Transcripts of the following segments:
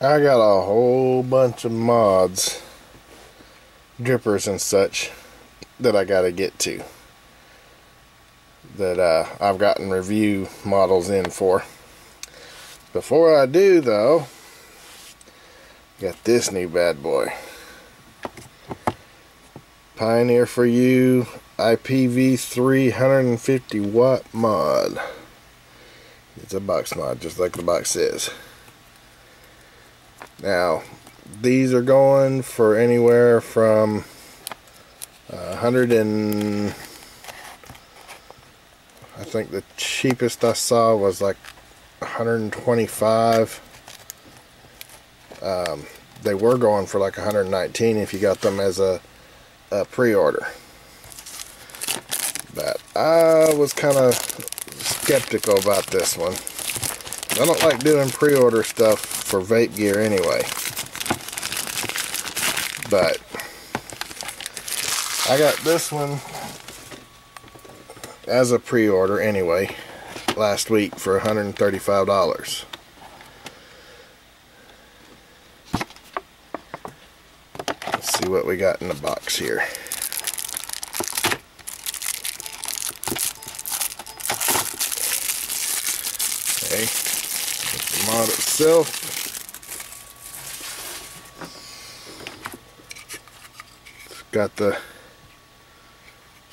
I got a whole bunch of mods, drippers and such, that I gotta get to. That I've gotten review models in for. Before I do though, got this new bad boy. Pioneer4you IPV3 150 watt mod. It's a box mod, just like the box says. Now, these are going for anywhere from 100 and I think the cheapest I saw was like 125. They were going for like 119 if you got them as a pre-order. But I was kind of skeptical about this one. I don't like doing pre-order stuff for vape gear anyway. But I got this one as a pre-order anyway last week for $135. Let's see what we got in the box here. Okay, the mod itself. It's got the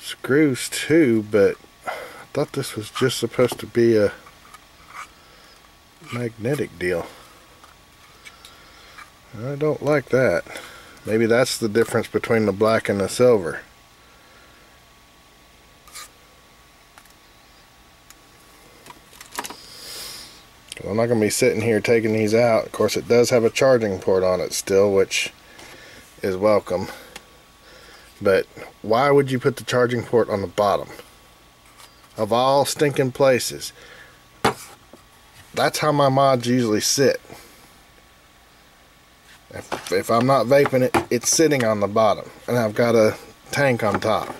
screws too, but I thought this was just supposed to be a magnetic deal. I don't like that. Maybe that's the difference between the black and the silver. I'm not going to be sitting here taking these out. Of course, it does have a charging port on it still, which is welcome. But why would you put the charging port on the bottom? Of all stinking places. That's how my mods usually sit. If I'm not vaping it, it's sitting on the bottom. And I've got a tank on top.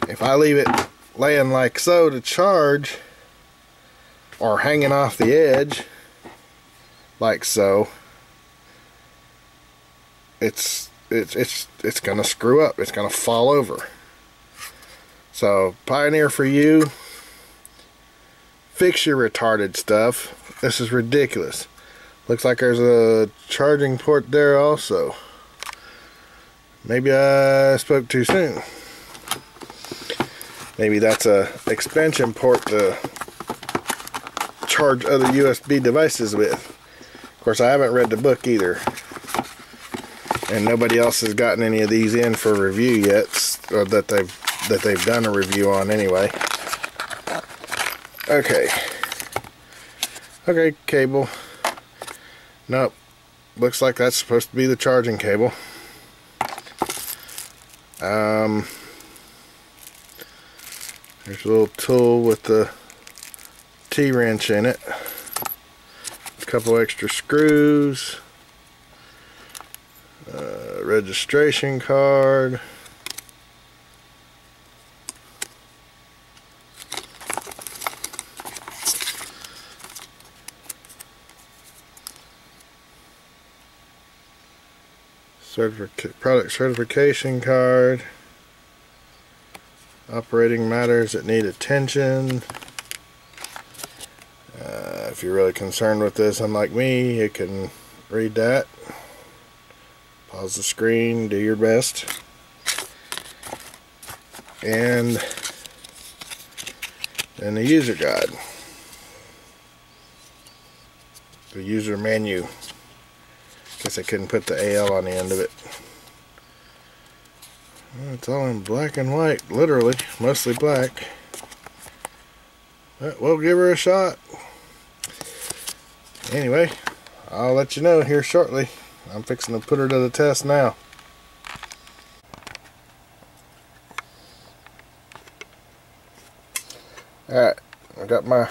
If I leave it laying like so to charge, or hanging off the edge like so, it's gonna screw up. It's gonna fall over. So Pioneer4you, fix your retarded stuff. This is ridiculous. Looks like there's a charging port there also. Maybe I spoke too soon. Maybe that's a expansion port to charge other USB devices with. Of course, I haven't read the book either, and nobody else has gotten any of these in for review yet, or that they've done a review on anyway. Okay, cable. Nope, looks like that's supposed to be the charging cable. There's a little tool with the T-wrench in it, a couple extra screws, registration card, product certification card, operating matters that need attention. If you're really concerned with this, unlike me, you can read that. Pause the screen, do your best. And then the user guide. The user menu. Guess I couldn't put the AL on the end of it. Well, it's all in black and white, literally, mostly black. But we'll give her a shot. Anyway, I'll let you know here shortly. I'm fixing to put her to the test now. Alright, I got my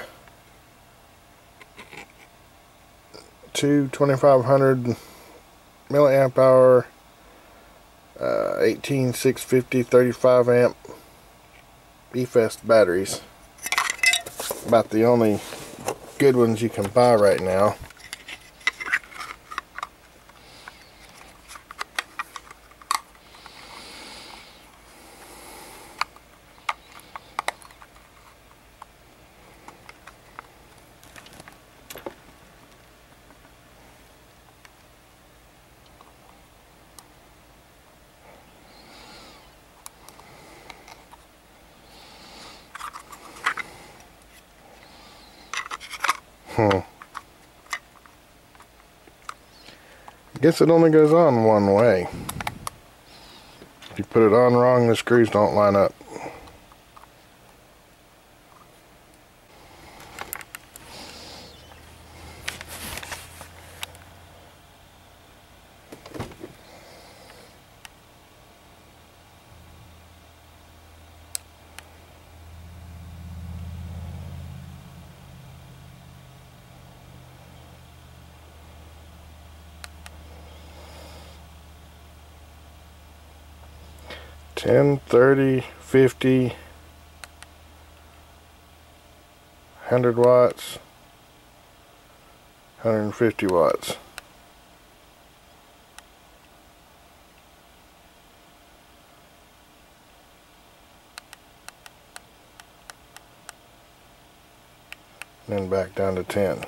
two 2500 milliamp hour 18650 35 amp E-Fest batteries. About the only good ones you can buy right now. I guess it only goes on one way. If you put it on wrong, the screws don't line up. Ten, 30, 50, 100 watts, 150 watts. Then back down to 10.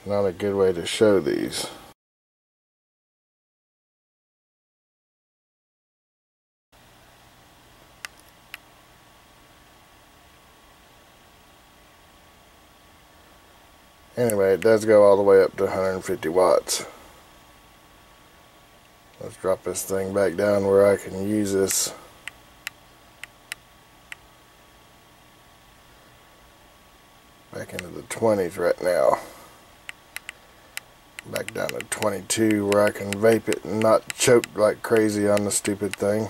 Not a good way to show these. Anyway, it does go all the way up to 150 watts. Let's drop this thing back down where I can use this. Back into the 20s right now. Back down to 22 where I can vape it and not choke like crazy on the stupid thing.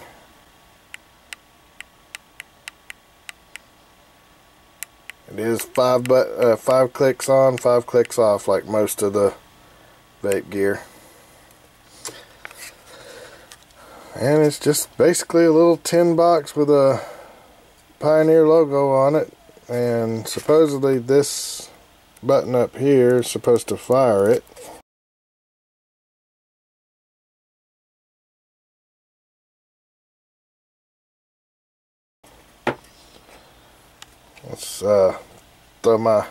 It is 5 clicks on, 5 clicks off like most of the vape gear. And it's just basically a little tin box with a Pioneer logo on it, and supposedly this button up here is supposed to fire it. Let's throw my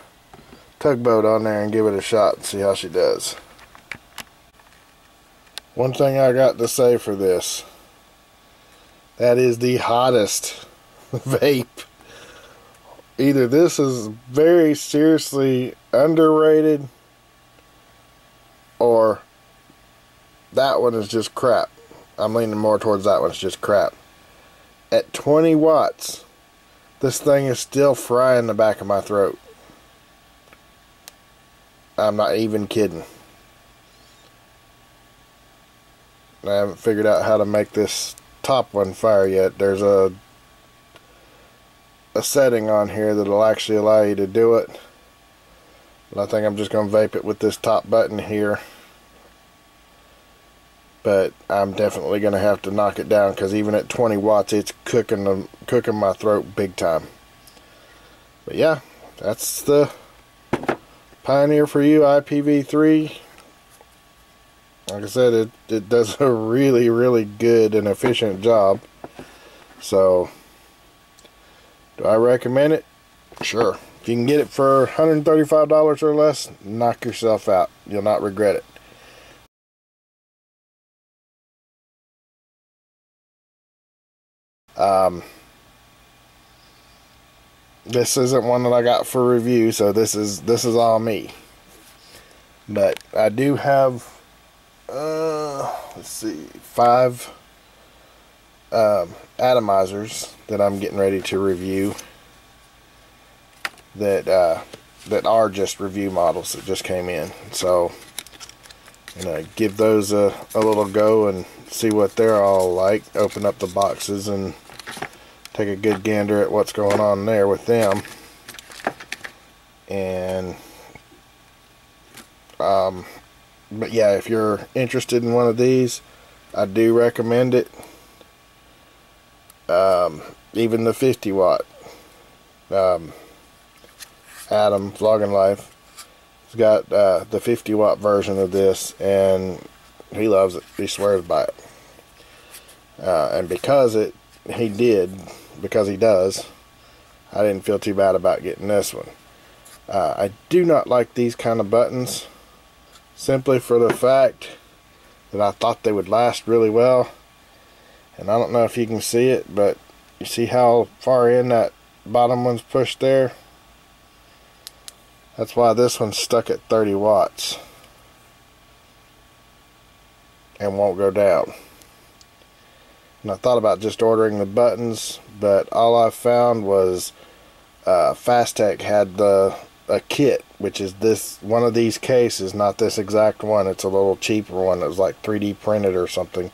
tugboat on there and give it a shot and see how she does. One thing I got to say for this, that is the hottest vape. Either this is very seriously underrated, or that one is just crap. I'm leaning more towards that one. It's just crap. At 20 watts, this thing is still frying the back of my throat. I'm not even kidding. I haven't figured out how to make this top one fire yet. There's a setting on here that'll actually allow you to do it. But I think I'm just going to vape it with this top button here. But I'm definitely going to have to knock it down, because even at 20 watts it's cooking my throat big time. But yeah, that's the Pioneer4you IPV3. Like I said, it does a really, really good and efficient job. So, do I recommend it? Sure. If you can get it for $135 or less, knock yourself out. You'll not regret it. This isn't one that I got for review, so this is all me. But I do have let's see, 5 atomizers that I'm getting ready to review that are just review models that just came in. So give those a little go and see what they're all like. Open up the boxes and take a good gander at what's going on there with them. And but yeah, if you're interested in one of these, I do recommend it. Even the 50 watt Adam Vlogging Life has got the 50 watt version of this, and he loves it. He swears by it. And because he does, I didn't feel too bad about getting this one. I do not like these kind of buttons, simply for the fact that I thought they would last really well. And I don't know if you can see it, but you see how far in that bottom one's pushed there? That's why this one's stuck at 30 watts and won't go down. And I thought about just ordering the buttons, but all I found was Fastech had a kit, which is this one of these cases, not this exact one. It's a little cheaper one that was like 3D printed or something,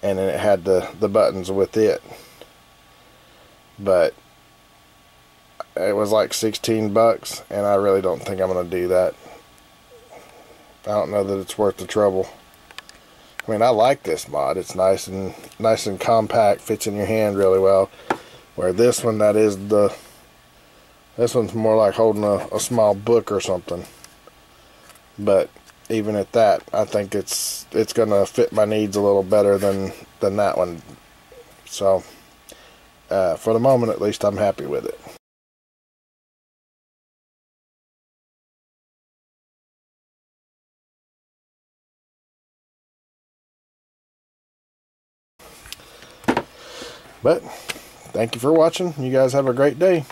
and then it had the buttons with it. But it was like 16 bucks, and I really don't think I'm gonna do that. I don't know that it's worth the trouble. I mean, I like this mod. It's nice and compact, fits in your hand really well. Where this one, this one's more like holding a small book or something. But even at that, I think it's gonna fit my needs a little better than that one. So for the moment, at least, I'm happy with it. But thank you for watching. You guys have a great day.